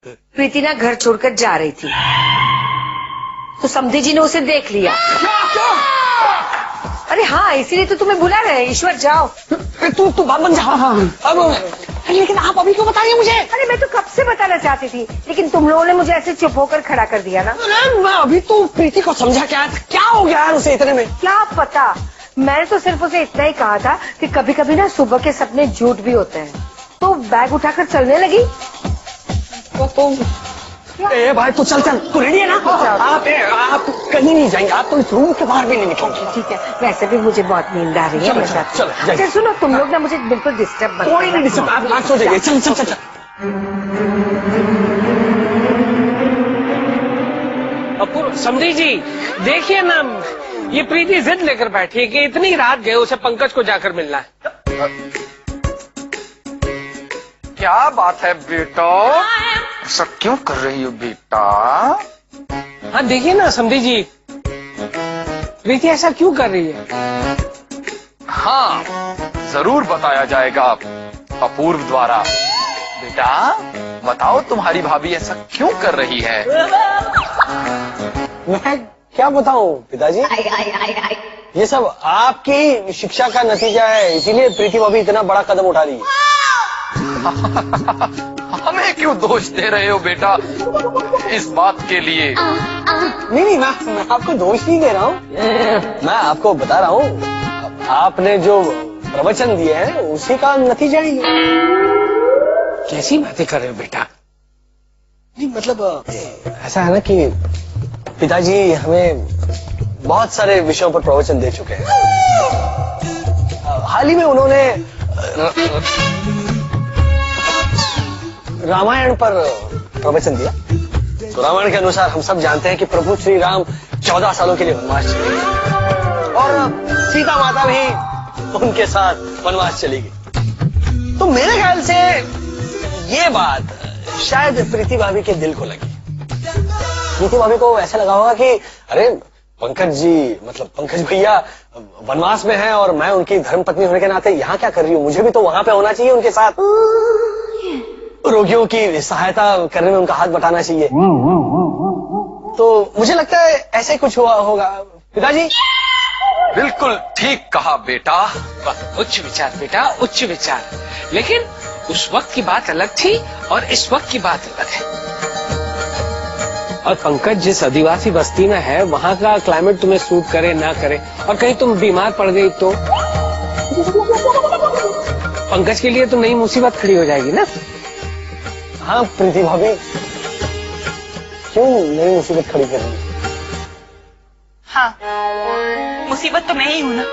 प्रीति ना घर छोड़कर जा रही थी तो समधी जी ने उसे देख लिया। अरे हाँ, इसीलिए तो तुम्हें बुला रहे हैं। ईश्वर जाओ। तू बात बन जा। अब लेकिन आप अभी क्यों बता रही हैं मुझे? अरे मैं तो कब से बताना चाहती थी, लेकिन तुम लोगों ने मुझे ऐसे चुप होकर खड़ा कर दिया ना। अरे मैं अभी तो प्रीति को समझा क्या हो गया यार उसे इतने में? क्या पता, मैंने तो सिर्फ उसे इतना ही कहा था कि कभी कभी ना सुबह के सपने झूठ भी होते हैं। तो बैग उठाकर चलने लगी। तो ए भाई तू चल तू रेडी है ना? आप कहीं नहीं जाएंगे, आप तो इस रूम के बाहर भी नहीं निकलोगे। ठीक है, वैसे भी मुझे बहुत नींद आ रही है। चल सुनो, तुम लोग ना मुझे बिल्कुल डिस्टर्ब मत। कोई नहीं डिस्टर्ब, आप सो जाइए। चल अपूर्व, समझी जी देखिए ना, ये प्रीति जिद लेकर बैठी है कि इतनी रात गए उसे पंकज को जाकर मिलना है। क्या बात है बेटा, ऐसा क्यों कर रही हो बेटा? हाँ देखिए ना समझी जी, प्रीति ऐसा क्यों कर रही है? हाँ जरूर बताया जाएगा अपूर्व द्वारा। बेटा बताओ, तुम्हारी भाभी ऐसा क्यों कर रही है? मैं क्या बताऊं पिताजी, ये सब आपकी शिक्षा का नतीजा है, इसीलिए प्रीति भाभी इतना बड़ा कदम उठा रही है। हमें क्यों दोष दे रहे हो बेटा इस बात के लिए? नहीं मैं आपको दोष नहीं दे रहा हूँ, मैं आपको बता रहा हूँ आपने जो प्रवचन दिए हैं उसी का नतीजा ही है। कैसी बातें कर रहे हो बेटा? नहीं मतलब ऐसा है ना कि पिताजी हमें बहुत सारे विषयों पर प्रवचन दे चुके हैं। हाल ही में उन्होंने रामायण पर प्रवचन दिया। तो रामायण के अनुसार हम सब जानते हैं कि प्रभु श्री राम 14 सालों के लिए वनवास चले गए और सीता माता भी उनके साथ वनवास चली गई। तो मेरे ख्याल से ये बात शायद प्रीति भाभी के दिल को लगी। प्रीति भाभी को ऐसा लगा होगा कि अरे पंकज जी, मतलब पंकज भैया वनवास में हैं और मैं उनकी धर्मपत्नी होने के नाते यहाँ क्या कर रही हूँ, मुझे भी तो वहां पे होना चाहिए उनके साथ, रोगियों की सहायता करने में उनका हाथ बटाना चाहिए। तो मुझे लगता है ऐसे कुछ हुआ होगा पिताजी। बिल्कुल ठीक कहा बेटा। उच्च विचार बेटा, उच्च विचार। लेकिन उस वक्त की बात अलग थी और इस वक्त की बात अलग है। और पंकज जिस आदिवासी बस्ती में है वहां का क्लाइमेट तुम्हें सूट करे ना करे, और कहीं तुम बीमार पड़ गई तो पंकज के लिए तो नई मुसीबत खड़ी हो जाएगी ना। हाँ प्रीति भाभी, क्यों नई मुसीबत खड़ी कर रही है? हाँ, मुसीबत तो मैं ही हूं ना,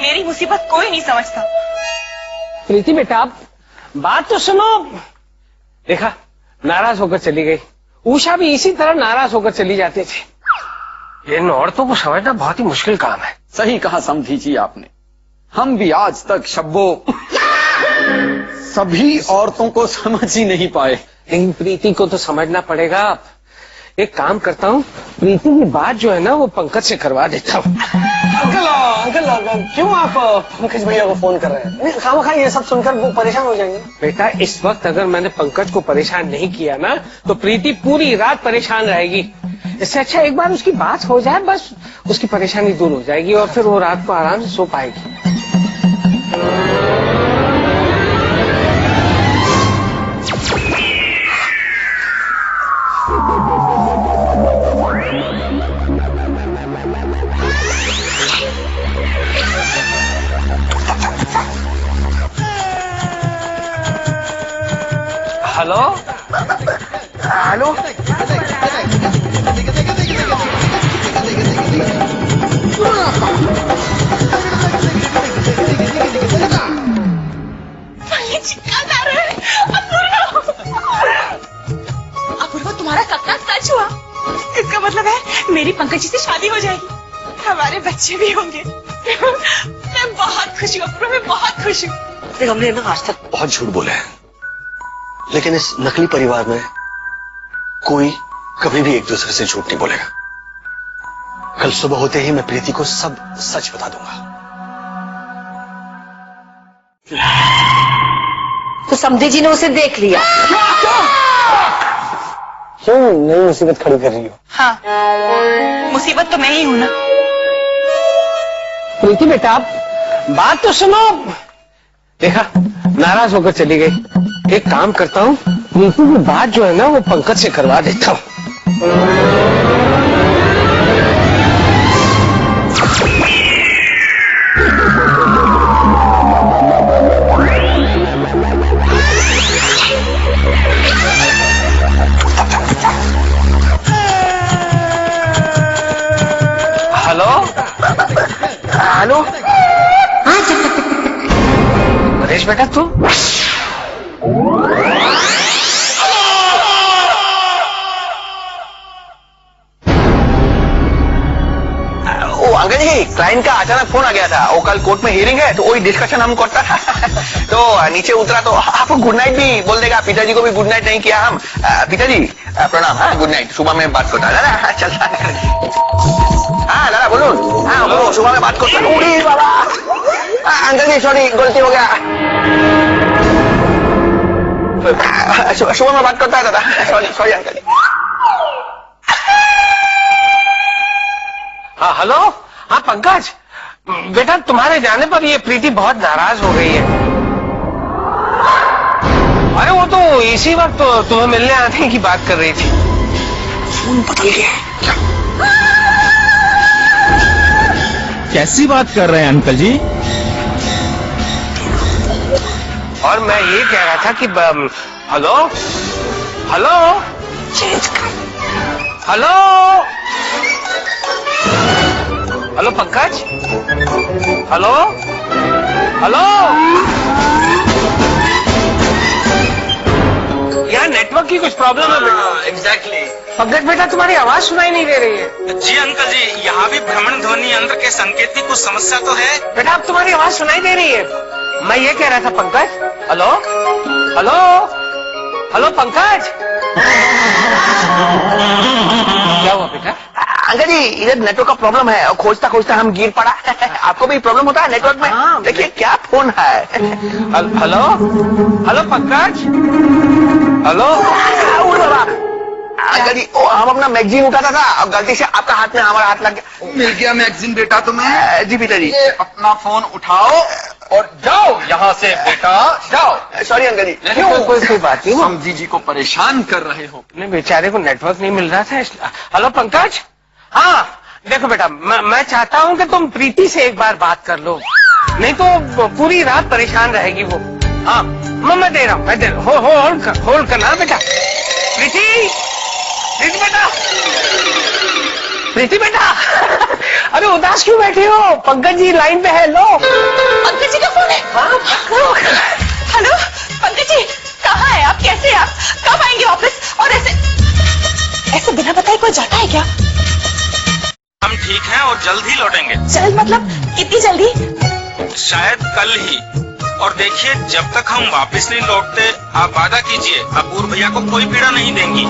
मेरी मुसीबत कोई नहीं समझता। प्रीति बेटा आप बात तो सुनो। देखा, नाराज होकर चली गई। उषा भी इसी तरह नाराज होकर चली जाती थी। इन औरतों को समझना बहुत ही मुश्किल काम है। सही कहा समझी जी आपने। हम भी आज तक शब्बों सभी औरतों को समझ ही नहीं पाए। लेकिन प्रीति को तो समझना पड़ेगा। एक काम करता हूँ, प्रीति की बात जो है ना वो पंकज से करवा देता हूँ। अंकल क्यों आप पंकज भैया को फोन कर रहे हैं? खामखा ये सब सुनकर वो परेशान हो जाएंगे। बेटा इस वक्त अगर मैंने पंकज को परेशान नहीं किया ना तो प्रीति पूरी रात परेशान रहेगी। इससे अच्छा एक बार उसकी बात हो जाए, बस उसकी परेशानी दूर हो जाएगी और फिर वो रात को आराम से सो पाएगी। हेलो हेलो, अपूर्व तुम्हारा सपना सच हुआ। इसका मतलब है मेरी पंकज जी से शादी हो जाएगी, हमारे बच्चे भी होंगे। मैं बहुत खुश हूँ अपूर्व, मैं बहुत खुश हूँ। देख हमने ना आज तक बहुत झूठ बोले हैं, लेकिन इस नकली परिवार में कोई कभी भी एक दूसरे से झूठ नहीं बोलेगा। कल सुबह होते ही मैं प्रीति को सब सच बता दूंगा। तो समधी जी ने उसे देख लिया। क्या? क्यों नई मुसीबत खड़ी कर रही हो? हाँ, मुसीबत तो मैं ही हूं ना। प्रीति बेटा, आप बात तो सुनो। देखा, नाराज होकर चली गई। एक काम करता हूँ, प्रीति की बात जो है ना वो पंकज से करवा देता हूँ। हेलो हेलो, नरेश बेटा तू? ओ अंकल जी, क्लाइंट का अचानक फोन आ गया था। वो कल कोर्ट में हियरिंग है, तो वही डिस्कशन हम करता था। तो नीचे उतरा तो आपको गुड नाइट भी बोल देगा। पिताजी को भी गुड नाइट नहीं किया हम। पिताजी प्रणाम। हाँ, गुड नाइट। सुबह में बात करता दादा। हाँ, चलता हाँ दादा बोलून। हाँ बोलो, सुबह में बात करता। उड़ी बाबा। अंकल जी सॉरी, गलती हो गया। सुबह में बात करता है दादा। सॉरी सॉरी अंकल जी। हाँ हेलो, हाँ पंकज बेटा, तुम्हारे जाने पर ये प्रीति बहुत नाराज हो गई है। अरे वो तो इसी वक्त तो तुम्हें मिलने आने की बात कर रही थी। फोन बदल गया क्या? कैसी बात कर रहे हैं अंकल जी? और मैं ये कह रहा था कि hello hello hello hello Pankaj, hello hello, यहाँ नेटवर्क की कुछ प्रॉब्लम है बेटा। एग्जैक्टली। पंकज बेटा, तुम्हारी आवाज सुनाई नहीं दे रही है। जी अंकल जी, यहाँ भी भ्रमण ध्वनि यंत्र के संकेत की कुछ समस्या तो है। बेटा अब तुम्हारी आवाज सुनाई दे रही है। मैं ये कह रहा था Pankaj, hello hello hello Pankaj. क्या हुआ बेटा? अंकल जी इधर नेटवर्क का प्रॉब्लम है और खोजता खोजता हम गिर पड़ा। आपको भी प्रॉब्लम होता है नेटवर्क में? हाँ। देखिए क्या फोन है। Hello hello Pankaj, hello. Uncle ji हम अपना मैगजीन उठाता था और गलती से आपका हाथ में हमारा हाथ लग गया। मिल गया मैगजीन बेटा तुम्हें। जी पिताजी। ये अपना फोन उठाओ और जाओ यहाँ से बेटा, जाओ। सॉरी अंकल जी। कोई बात नहीं। समझी जी को परेशान कर रहे हो। नहीं, बेचारे को नेटवर्क नहीं मिल रहा था इसलिए। हेलो पंकज, हाँ देखो बेटा, मैं चाहता हूँ कि तुम प्रीति से एक बार बात कर लो, नहीं तो पूरी रात परेशान रहेगी वो। हाँ मैं दे रहा हूँ, मैं दे रहा हूँ। होल्ड करना बेटा। प्रीति, प्रीति बेटा, प्रीति बेटा। अरे उदास क्यों बैठे हो? पंकज जी लाइन पे है, लो। पंकज जी का फोन है। हेलो पंकज जी, कहाँ है आप? कैसे हैं आप? कब आएंगे वापस? और ऐसे बिना बताए कोई जाता है क्या? हम ठीक हैं और जल्द ही लौटेंगे। जल्द मतलब कितनी जल्दी? शायद कल ही। और देखिए, जब तक हम वापस नहीं लौटते, आप वादा कीजिए अपूर्व भैया को कोई पीड़ा नहीं देंगी।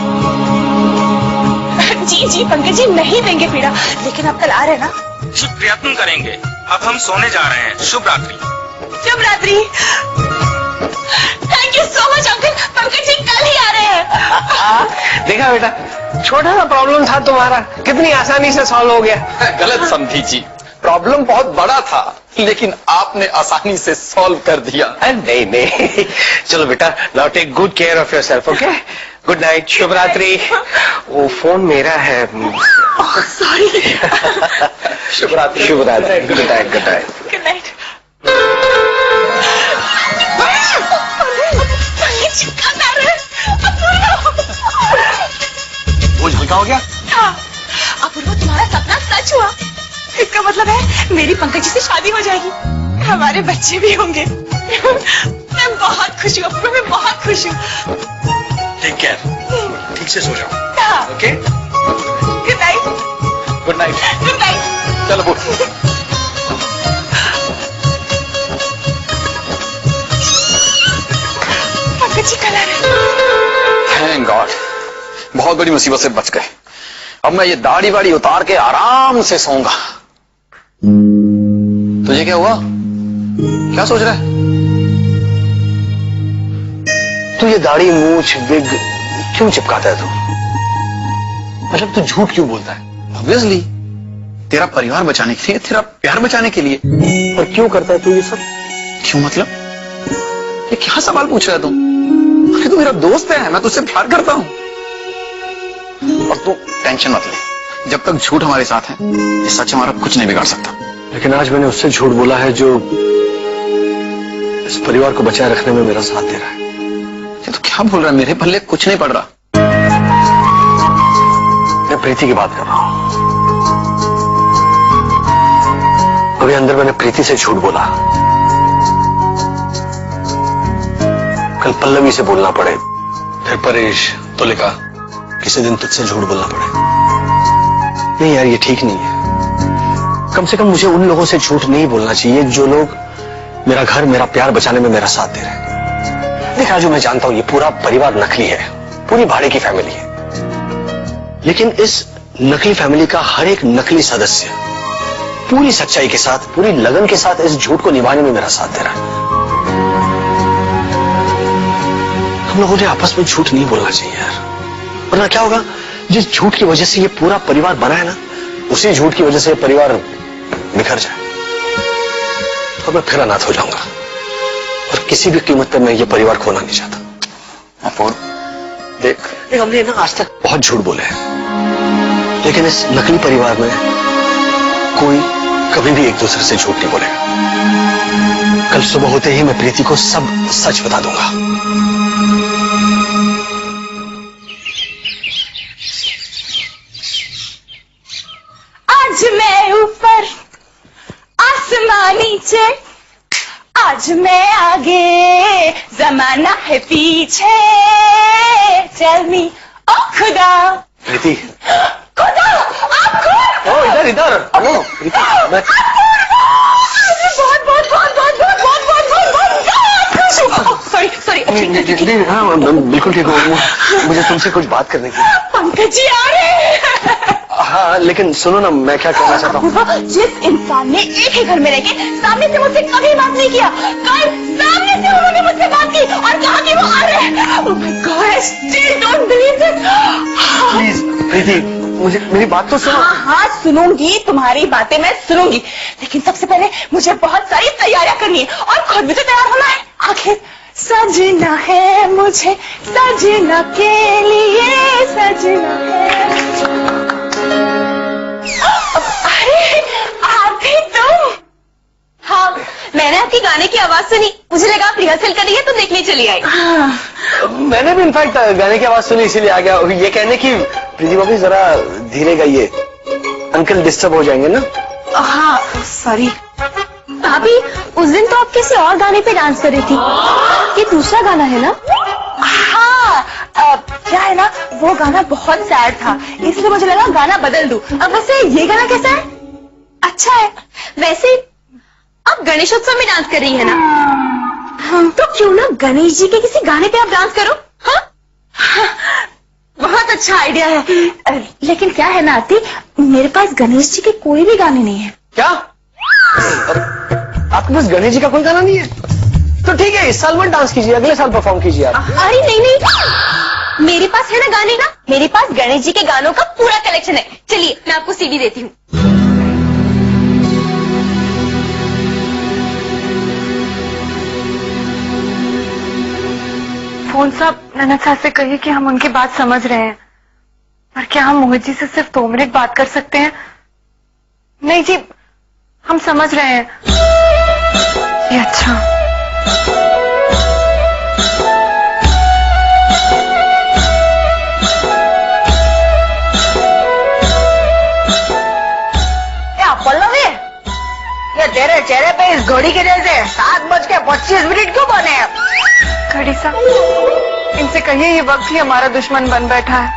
जी जी पंकज जी, नहीं देंगे पीड़ा। लेकिन आप कल आ रहे हैं ना? जी प्रयत्न करेंगे। अब हम सोने जा रहे हैं। शुभ रात्रि। शुभ रात्रि। Thank you so much uncle. Pankaj ji कल ही आ रहे हैं। देखा बेटा, छोटा सा प्रॉब्लम था तुम्हारा, कितनी आसानी से सॉल्व हो गया। गलत समझी जी, प्रॉब्लम बहुत बड़ा था लेकिन आपने आसानी से सॉल्व कर दिया। नहीं नहीं, चलो बेटा, now take good care of yourself, okay? Good night, शुभ रात्रि। वो फोन मेरा है। सॉरी। शुभ रात्रि। शुभ रात्रि। Good night, good night. Good night. Pankaj ji कब आ रहे हैं? बोझ हल्का हो गया। हाँ, अपूर्वा तुम्हारा सपना सच हुआ। इसका मतलब है मेरी पंकज जी से शादी हो जाएगी, हमारे बच्चे भी होंगे। मैं बहुत खुश हूँ अपूर्वा, मैं बहुत खुश हूँ। टेक केयर, ठीक से सो जाओ। हाँ, okay? Good night. Good night. Good night. चलो बोल। पंकज जी कल आ रहे हैं। थैंक गॉड, बहुत बड़ी मुसीबत से बच गए। अब मैं ये दाढ़ी वाड़ी उतार के आराम से सोऊंगा। तुझे क्या हुआ? क्या सोच रहा है? तू ये दाढ़ी मूछ बिग क्यों चिपकाता है तू? मतलब तू झूठ क्यों बोलता है? ऑब्वियसली तेरा परिवार बचाने के लिए, तेरा प्यार बचाने के लिए। और क्यों करता है तू ये सब? क्यों मतलब? ये क्या सवाल पूछ रहा है तुम? अरे तू मेरा दोस्त है, मैं तुझसे प्यार करता हूं। और तू टेंशन मत ले, जब तक झूठ हमारे साथ है ये सच हमारा कुछ नहीं बिगाड़ सकता। लेकिन आज मैंने उससे झूठ बोला है जो इस परिवार को बचाए रखने में मेरा साथ दे रहा है। ये तो क्या बोल रहा है? मेरे पल्ले कुछ नहीं पड़ रहा। मैं प्रीति की बात कर रहा हूं। अभी अंदर मैंने प्रीति से झूठ बोला, कल पल्लवी से बोलना पड़े, फिर परेश, तुलिका, किसी दिन तुझसे झूठ बोलना पड़े। नहीं यार, ये ठीक नहीं है। कम से कम मुझे उन लोगों से झूठ नहीं बोलना चाहिए जो लोग मेरा घर, मेरा प्यार बचाने में मेरा साथ दे रहे हैं। देख राजू, मैं जानता हूं ये पूरा परिवार नकली है, पूरी भाड़े की फैमिली है, लेकिन इस नकली फैमिली का हर एक नकली सदस्य पूरी सच्चाई के साथ, पूरी लगन के साथ इस झूठ को निभाने में मेरा साथ दे रहा है। हम लोगों ने आपस में झूठ नहीं बोलना चाहिए यार, वरना क्या होगा, जिस झूठ की वजह से ये पूरा परिवार बना है ना, उसी झूठ की वजह से ये परिवार बिखर जाए तो मैं फिर अनाथ हो जाऊंगा। और किसी भी कीमत पर मैं ये परिवार खोना नहीं चाहता। अपूर्व, देख हमने ना आज तक बहुत झूठ बोले हैं, लेकिन इस नकली परिवार में कोई कभी भी एक दूसरे से झूठ नहीं बोलेगा। कल सुबह होते ही मैं प्रीति को सब सच बता दूंगा। आज मैं ऊपर आसमान नीचे, आज मैं आगे जमाना है पीछे। टेल मी ओ खुदा, प्रीति, खुदा आप कौन? ओ इधर इधर, नो प्रीति, मैं बहुत बहुत बहुत बहुत बहुत बहुत बहुत बहुत बहुत सॉरी सॉरी। हाँ बिल्कुल ठीक हूँ, मुझे तुमसे कुछ बात करने की। पंकज जी आ रहे हैं। हाँ लेकिन सुनो ना, मैं क्या कहना चाहता हूँ। जिस इंसान ने एक ही घर में रह के सामने से मुझसे कभी बात नहीं किया, कल सामने से उन्होंने मुझसे बात की और कहा कि वो आ रहे हैं। Oh my God, I still don't believe this. Please Preeti, मुझे मेरी बात तो सुनो। हाँ सुनूंगी, तुम्हारी बातें मैं सुनूंगी, लेकिन सबसे पहले मुझे बहुत सारी तैयारियां करनी है और खुद भी तो तैयार होना है। आखिर सजना है मुझे, सजना के लिए सजना है। अरे आप ही तुम? हाँ, मैंने आपकी गाने की आवाज सुनी, मुझे लगा आप रिहर्सल कर रही है तो देखने चली आई। मैंने भी इनफैक्ट गाने की आवाज सुनी, इसीलिए आ गया। ये कहने की प्रीति भाभी जरा धीरे गाइए, अंकल डिस्टर्ब हो जाएंगे ना। हाँ सॉरी। भाभी, उस दिन तो आप किसी और गाने पे डांस कर रही थी, ये दूसरा गाना है ना? हाँ, क्या है ना, वो गाना बहुत सैड था, इसलिए मुझे लगा गाना बदल दूं। अब वैसे ये गाना कैसा है? अच्छा है। वैसे आप गणेशोत्सव में डांस कर रही है ना? हम तो क्यों ना गणेश जी के किसी गाने पे आप डांस करो। हाँ, बहुत अच्छा आइडिया है। लेकिन क्या है ना आरती, मेरे पास गणेश जी के कोई भी गाने नहीं है। क्या? आपके पास गणेश जी का कोई गाना नहीं है? तो ठीक है, इस साल मत डांस कीजिए, अगले साल परफॉर्म कीजिए आप। अरे नहीं नहीं, मेरे पास है ना गाने ना, मेरे पास गणेश जी के गानों का पूरा कलेक्शन है। चलिए मैं आपको सीडी देती हूँ। फोन साहब, ननद साहब से कहिए कि हम उनकी बात समझ रहे हैं, पर क्या हम मोहित जी से सिर्फ 2 मिनट बात कर सकते हैं? नहीं जी, हम समझ रहे हैं। ये अच्छा। क्या पल्लवी, ये तेरे चेहरे पे इस घड़ी के जैसे 7:25 क्यों बने? घड़ी साहब, इनसे कहिए ये वक्त ही हमारा दुश्मन बन बैठा है।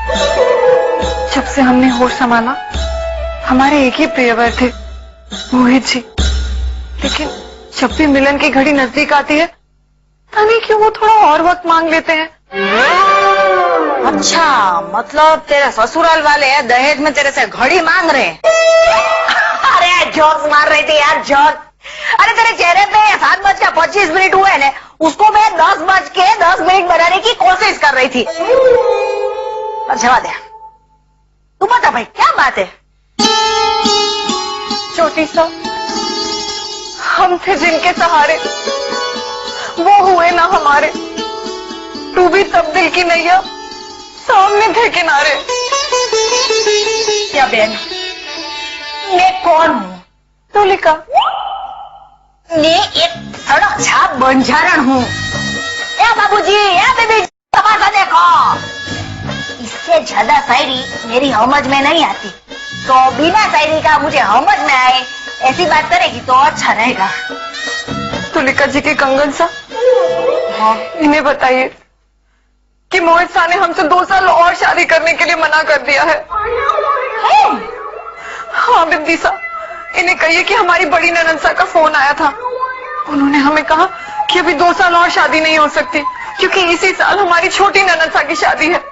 जब से हमने होश संभाला, हमारे एक ही प्रियवर थे, मोहित जी। लेकिन जब भी मिलन की घड़ी नजदीक आती है, पता नहीं क्यों वो थोड़ा और वक्त मांग लेते हैं। अच्छा, मतलब तेरे ससुराल वाले दहेज में तेरे से घड़ी मांग रहे हैं? अरे जोक्स मार रही थी यार, जोक। अरे तेरे चेहरे पे 7:25 हुए ने, उसको मैं 10:10 बनाने की कोशिश कर रही थी। अच्छा बात है, तू बता भाई क्या बात है? छोटी सा हम थे जिनके सहारे, वो हुए ना हमारे। डूबी तब दिल की नैया, सामने थे किनारे। क्या बहन, मैं कौन हूँ? तुलिका। मैं एक सड़क छाप बंजारण हूँ। या बाबूजी, या बेबी, तमाशा देखो। इससे ज्यादा शायरी मेरी समझ में नहीं आती, तो बिना शायरी का मुझे समझ में आए ऐसी बात करेगी तो अच्छा रहेगा। तुलिका जी के कंगन सा, इन्हें बताइए कि मोहित शाह ने हमसे 2 साल और शादी करने के लिए मना कर दिया है। हाँ बिंदी सा, इन्हें कहिए कि हमारी बड़ी ननद सा का फोन आया था। उन्होंने हमें कहा कि अभी 2 साल और शादी नहीं हो सकती, क्योंकि इसी साल हमारी छोटी ननद सा की शादी है।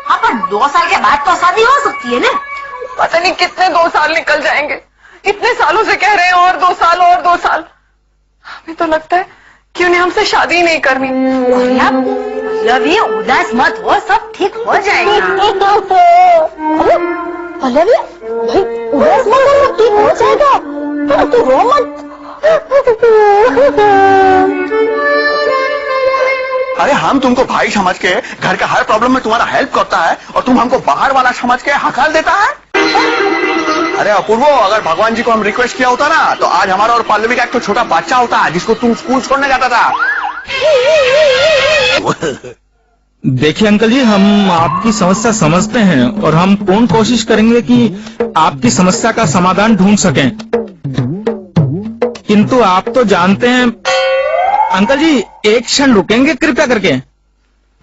हाँ, पर 2 साल के बाद तो शादी हो सकती है ना? पता नहीं कितने 2 साल निकल जाएंगे। इतने सालों से कह रहे हैं और 2 साल और 2 साल। हमें तो लगता है कि उन्हें हमसे शादी ही नहीं करनी। पल्लवी, उदास मत हो, सब ठीक हो जाएगा। पल्लवी भाई, उदास मत हो, सब ठीक हो जाएगा। तू रो मत। अरे हम तुमको भाई समझ के घर का हर प्रॉब्लम में तुम्हारा हेल्प करता है और तुम हमको बाहर वाला समझ के हकाल देता है। अरे अपूर्वो, अगर भगवान जी को हम रिक्वेस्ट किया होता ना, तो आज हमारा और पल्लवी का एक तो छोटा बच्चा होता जिसको तुम स्कूल छोड़ने जाता था। देखिए अंकल जी, हम आपकी समस्या समझते हैं और हम पूर्ण कोशिश करेंगे कि आपकी समस्या का समाधान ढूंढ सकें। किंतु आप तो जानते हैं अंकल जी, एक क्षण रुकेंगे कृपया करके?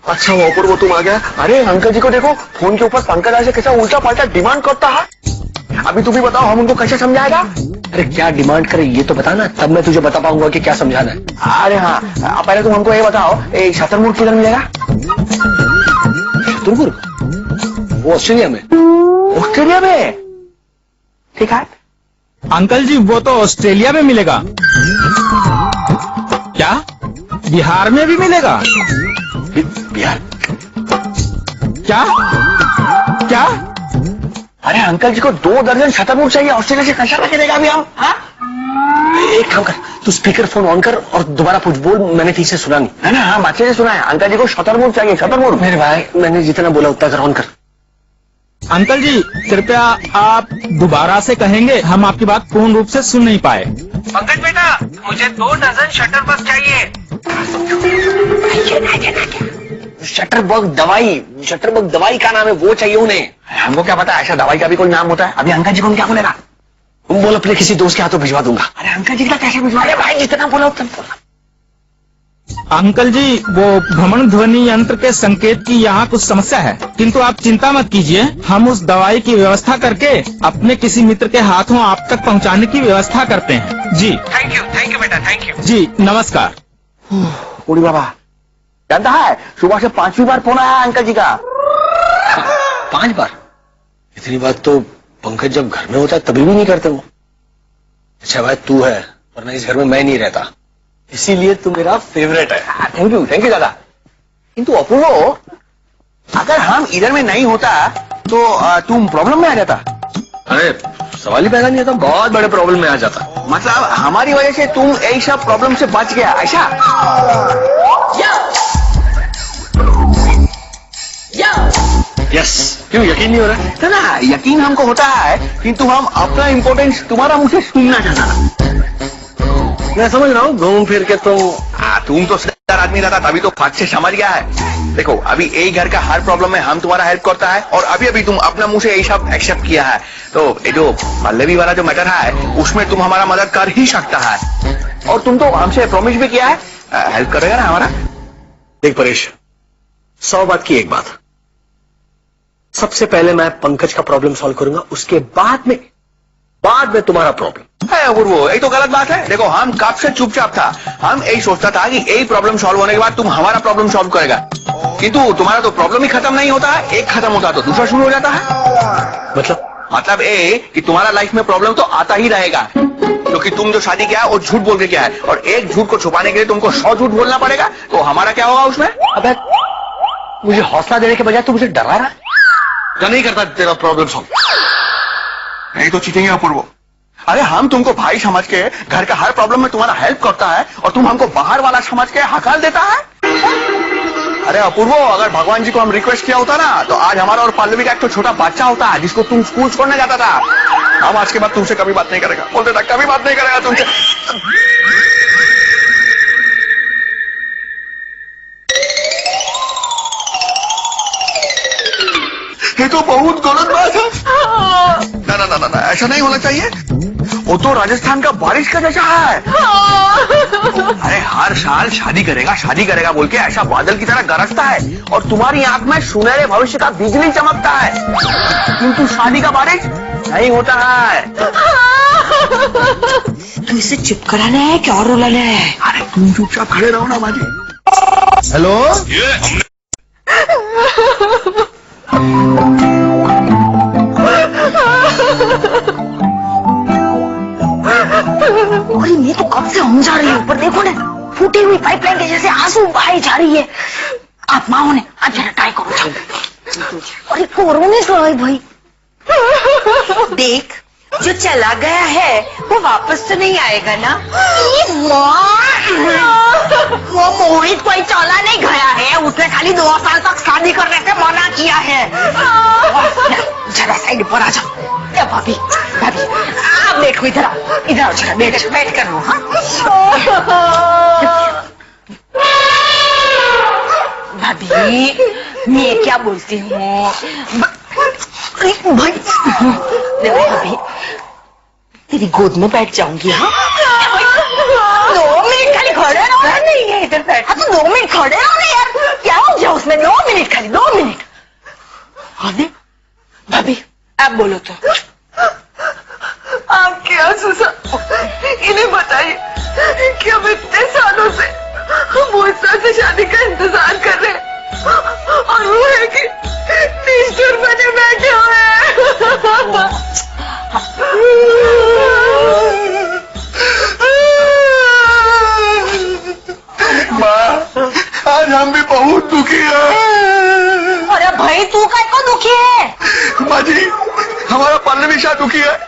अच्छा वो अपूर्वो, तुम आ गया। अरे अंकल जी को देखो, फोन के ऊपर पंकज से कैसा उल्टा पलटा डिमांड करता है। अभी तुम भी बताओ, हम उनको कैसे समझाएगा? अरे क्या डिमांड करे ये तो बताना, तब मैं तुझे बता पाऊंगा कि क्या समझाना है। अरे हाँ, पहले तुम हमको ये बताओ, शतरमुर्ग किधर मिलेगा? शतरमुर्ग? वो ऑस्ट्रेलिया में। ऑस्ट्रेलिया में? ठीक है अंकल जी, वो तो ऑस्ट्रेलिया में मिलेगा। क्या बिहार में भी मिलेगा? बिहार? क्या क्या? अरे अंकल जी को 2 दर्जन शतरमुर्ग चाहिए, ऑस्ट्रेलिया से कैसा लाके देगा अभी हम? हाँ? एक काम कर, तू स्पीकर फोन ऑन कर और दोबारा कुछ बोल, मैंने ठीक से सुना नहीं है ना। हाँ, बच्चे से सुना है, अंकल जी को शतरमुर्ग चाहिए, शतरमुर्ग। मेरे भाई, मैंने जितना बोला उतना कर, ऑन कर। अंकल जी कृपया आप दोबारा से कहेंगे, हम आपकी बात पूर्ण रूप से सुन नहीं पाए। पंकज बेटा, मुझे 2 दर्जन शटर बस चाहिए। शटरबग दवाई का नाम है, वो चाहिए उन्हें। हमको क्या पता, ऐसा दवाई का भी कोई नाम होता है। अभी अंकल जी को हम क्या बोलेगा? तुम बोल अपने किसी दोस्त के हाथों भिजवा दूंगा। अरे अंकल जी का कैसे भिजवा? अरे भाई, जितना बोला उतना बोला। अंकल जी, वो भ्रमण ध्वनि यंत्र के संकेत की यहाँ कुछ समस्या है, किंतु आप चिंता मत कीजिए, हम उस दवाई की व्यवस्था करके अपने किसी मित्र के हाथों आप तक पहुँचाने की व्यवस्था करते हैं। जी थैंक यू बेटा, थैंक यू। जी नमस्कार। उड़ी बाबा, जानता है सुबह से 5वीं बार फोन आया अंकल जी का। 5 बार? इतनी बात तो पंकज जब घर में होता है तभी भी नहीं करते वो। अच्छा भाई, तू है, वरना इस घर में मैं नहीं रहता, इसीलिए तू मेरा फेवरेट है। थैंक यू दादा। किंतु अपूर्वो, अगर हम इधर में नहीं होता तो तुम प्रॉब्लम में आ जाता। अरे सवाल ही पैदा नहीं होता, बहुत बड़े प्रॉब्लम में आ जाता। मतलब हमारी वजह से तुम ऐसा प्रॉब्लम से बच गया, ऐसा? यस, क्यों यकीन नहीं हो रहा? है ना, यकीन हमको होता है, किंतु हम अपना इम्पोर्टेंस तुम्हारा मुंह से सुनना चाहता। मैं समझ रहा हूँ, घूम फिर के तुम तो समझदार आदमी रहता, तभी तो फट से समझ गया है। देखो, अभी एक घर का हर प्रॉब्लम में हम तुम्हारा हेल्प करता है, और अभी तुम अपना मुंह से यही सब एक्सेप्ट किया है, तो ये जो पल्लवी वाला जो मैटर है, उसमें तुम हमारा मदद कर ही सकता है। और तुम तो हमसे प्रॉमिस भी किया है, हेल्प करेगा ना हमारा? देख परेश, 100 बात की एक बात, सबसे पहले मैं पंकज का प्रॉब्लम सॉल्व करूंगा, उसके बाद में तुम्हारा प्रॉब्लम। वो यही तो गलत बात है। देखो, हम कब से चुपचाप था, हम यही सोचता था कि यही प्रॉब्लम सॉल्व होने के बाद तुम हमारा प्रॉब्लम सॉल्व करेगा, किंतु तुम्हारा तो प्रॉब्लम ही खत्म नहीं होता है, एक खत्म होता तो दूसरा शुरू हो जाता है। मतलब ये कि तुम्हारा लाइफ में प्रॉब्लम तो आता ही रहेगा, क्योंकि तुम जो शादी किया है वो झूठ बोल के किया है, और एक झूठ को छुपाने के लिए तुमको 100 झूठ बोलना पड़ेगा, तो हमारा क्या होगा उसमें? अबे मुझे हौसला देने के बजाय तू मुझे डरा रहा है। या नहीं करता तेरा प्रॉब्लम सॉल्व? नहीं तो चीटेंगे अपूर्व। अरे हम तुमको भाई समझ के घर का हर प्रॉब्लम में तुम्हारा हेल्प करता है और तुम हमको बाहर वाला समझ के हकाल देता है। अरे अपूर्व, अगर भगवान जी को हम रिक्वेस्ट किया होता ना तो आज हमारा और पल्लवी का एक तो छोटा बच्चा होता है जिसको तुम स्कूल छोड़ने जाता था। हम आज के बाद तुमसे कभी बात नहीं करेगा, बोलते था कभी बात नहीं करेगा तुमसे। ये तो बहुत गलत बात है। ना ना ना ना ना, ऐसा नहीं होना चाहिए। वो तो राजस्थान का बारिश का जैसा है। अरे हर साल शादी करेगा बोल के ऐसा बादल की तरह गरजता है और तुम्हारी आंख में सुनहरे भविष्य का बिजली चमकता है, किंतु शादी का बारिश नहीं होता है। तू इसे चुप कराना है क्या और रुलाना है? अरे तुम चुपचाप खड़े रहो ना माजी। हेलो, ये हमने अरे मैं तो कब से समझा रही हूँ, पर देखो ना फूटी हुई पाइपलाइन के जैसे आंसू बहाई जा रही है। आप माँ ने आप जरा ट्राई करो जाओ। अरे कोरोना तो है भाई। देख, जो चला गया है वो वापस तो नहीं आएगा ना? वो मोहित कोई चला नहीं गया है, उसने खाली 2 साल तक शादी करने से मना किया है। जरा साइड पर आ जाओ। क्या भाभी भाभी आप देखो, इधर आओ, इधर आओ, जरा बैठ कर लो। हाँ भाभी, मैं क्या बोलती हूँ भाई, देखो भाभी, तेरी गोद में बैठ जाऊंगी। हाँ 2 मिनट खाली खड़े रहो। नहीं है इधर बैठ। हाँ तो 2 मिनट खड़े रहो ना यार, क्या हो गया उसमें? 2 मिनट खाली, 2 मिनट। भाभी भाभी आप बोलो तो। आप क्या सुसा, इन्हें बताइए कि हम इतने सालों से मूसा से शादी का इंतजार कर रहे हैं और वो है कि निष्ठुर बने बैठे हुए हैं। माँ, आज हम भी बहुत दुखी हैं। अरे भाई तू क्या को दुखी है? माँ जी, हमारा पल्लवी शाह दुखी है,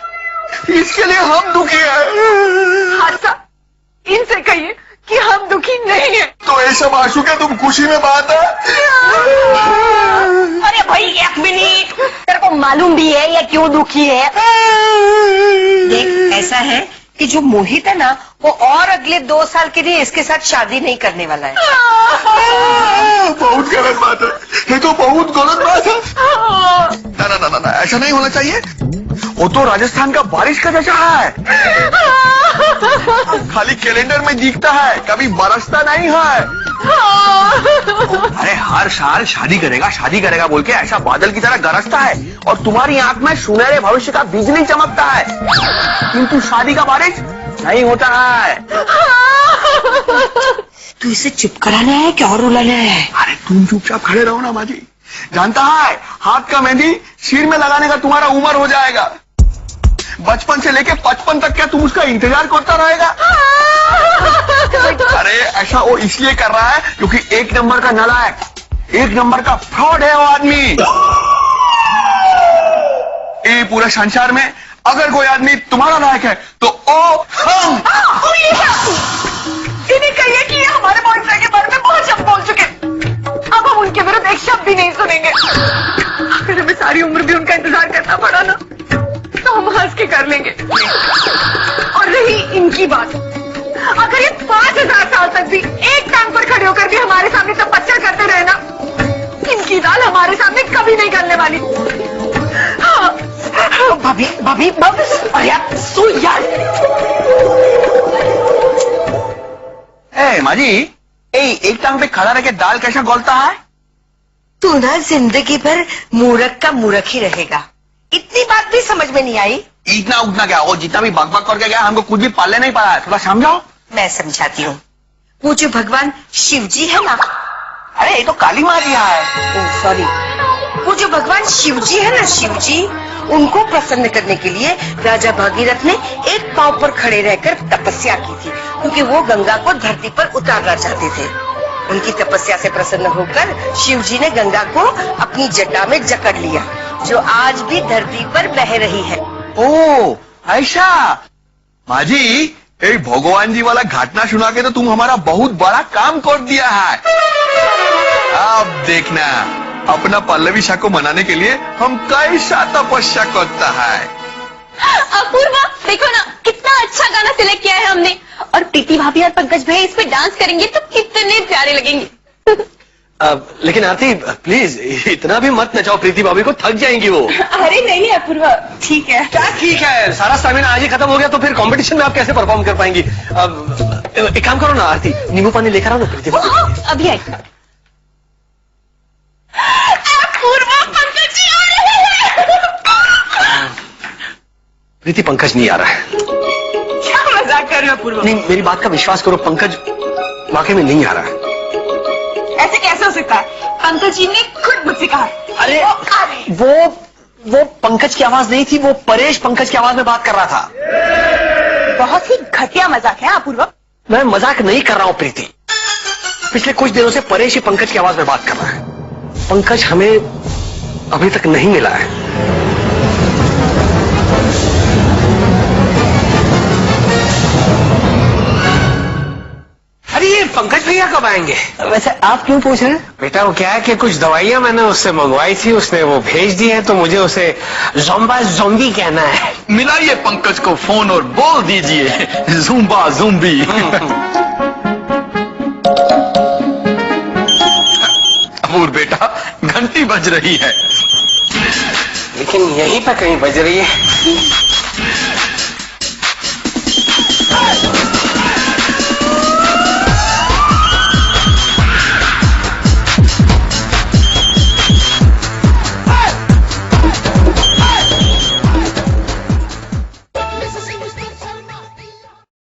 इसके लिए हम दुखी हैं। हादसा, इनसे कहिए कि हम दुखी नहीं है। तो ये सब आंसू क्या तुम खुशी में बात है? अरे भाई 1 मिनट, तेरे को मालूम भी है ये क्यों दुखी है? देख, ऐसा है कि जो मोहित है ना वो और अगले 2 साल के लिए इसके साथ शादी नहीं करने वाला है। बहुत गलत बात है, ये तो बहुत गलत बात है। ना ना ना ना ना, ऐसा नहीं होना चाहिए। वो तो राजस्थान का बारिश का जैसा है, खाली कैलेंडर में दिखता है, कभी बरसता नहीं है। अरे हर साल शादी करेगा बोल के ऐसा बादल की तरह गरजता है और तुम्हारी आंख में सुनहरे भविष्य का बिजली चमकता है, किंतु शादी का बारिश नहीं होता है। तू इसे चुप कराना है क्या और रुलाना है? अरे तुम चुपचाप खड़े रहो ना माजी। जानता है, हाथ का मेहंदी सिर में लगाने का तुम्हारा उम्र हो जाएगा। बचपन से लेके 55 तक क्या तुम उसका इंतजार करता रहेगा? अरे ऐसा वो इसलिए कर रहा है क्योंकि 1 नंबर का नालायक, 1 नंबर का फ्रॉड है वो आदमी। ये पूरे संसार में अगर कोई आदमी तुम्हारा लायक है तो वो हम। इन्हें कहिए कि ये हमारे बॉयफ्रेंड के बारे में बहुत शब्द बोल चुके, अब हम उनके विरुद्ध एक शब्द भी नहीं सुनेंगे। अगर हमें सारी उम्र भी उनका इंतजार करना पड़ा ना तो हम हंस के कर लेंगे। और रही इनकी बात, अगर ये 5000 साल तक भी एक टांग पर खड़े होकर भी हमारे सामने तपस्या करते रहे ना, इनकी दाल हमारे सामने कभी नहीं गलने वाली। हाँ। भाभी भाभी भाभी, अरे यार सुन यार। ए माजी, एक टांग पे खड़ा रह के दाल कैसा गलता है? तू ना जिंदगी भर मूर्ख का मूर्ख ही रहेगा। इतनी बात भी समझ में नहीं आई? इतना उतना क्या, वो जितना भी बक करके गया हमको कुछ भी पालने नहीं पड़ा है, थोड़ा समझाओ। मैं समझाती हूँ। वो जो भगवान शिव जी है ना, अरे ये तो काली माँ जी है। सॉरी, वो जो भगवान शिव जी है ना, शिव जी, उनको प्रसन्न करने के लिए राजा भागीरथ ने एक पांव पर खड़े रहकर तपस्या की थी, क्योंकि वो गंगा को धरती पर उतारना चाहते थे। उनकी तपस्या से प्रसन्न होकर शिव जी ने गंगा को अपनी जटा में जकड़ लिया जो आज भी धरती पर बह रही है। ओ ऐसा माँ जी, एक भगवान जी वाला घटना सुना के तो तुम हमारा बहुत बड़ा काम कर दिया है। अब देखना अपना पल्लवी शाह को मनाने के लिए हम कैसा तपस्या करता है। अपूर्वा देखो ना, कितना अच्छा गाना सिलेक्ट किया है हमने, और प्रीति भाभी और पंकज भाई इस पे डांस करेंगे तो कितने प्यारे लगेंगे। लेकिन आरती प्लीज इतना भी मत नचाओ, प्रीति भाभी को थक जाएंगी वो। अरे नहीं अपूर्वा, ठीक है। क्या ठीक है, सारा स्टैमिना आज ही खत्म हो गया तो फिर कंपटीशन में आप कैसे परफॉर्म कर पाएंगी। अब एक काम करो ना आरती, नींबू पानी लेकर आओ ना प्रीति भाभी। अभी आई। अपूर्वा, पंकज जी आ रहे हैं। प्रीति पंकज नहीं आ रहा है। क्या मजाक कर रहे हो अपूर्वा? नहीं मेरी बात का विश्वास करो, पंकज वाकई में नहीं आ रहा है। ऐसे कैसे हो सकता है? पंकज जी ने खुद मुझसे कहा। अरे वो पंकज की आवाज नहीं थी, वो परेश पंकज की आवाज में बात कर रहा था। बहुत ही घटिया मजाक है अपूर्वा। मैं मजाक नहीं कर रहा हूं प्रीति, पिछले कुछ दिनों से परेश ही पंकज की आवाज में बात कर रहा है। पंकज हमें अभी तक नहीं मिला है। अरे ये पंकज भैया कब आएंगे? वैसे आप क्यों पूछ रहे हैं? बेटा वो क्या है कि कुछ दवाइयां मैंने उससे मंगवाई थी, उसने वो भेज दी है, तो मुझे उसे ज़ोंबा ज़ोंबी कहना है। मिलाइए पंकज को फोन और बोल दीजिए ज़ुम्बा ज़ुम्बी। अपूर बेटा, घंटी बज रही है। लेकिन यहीं पर कहीं बज रही है।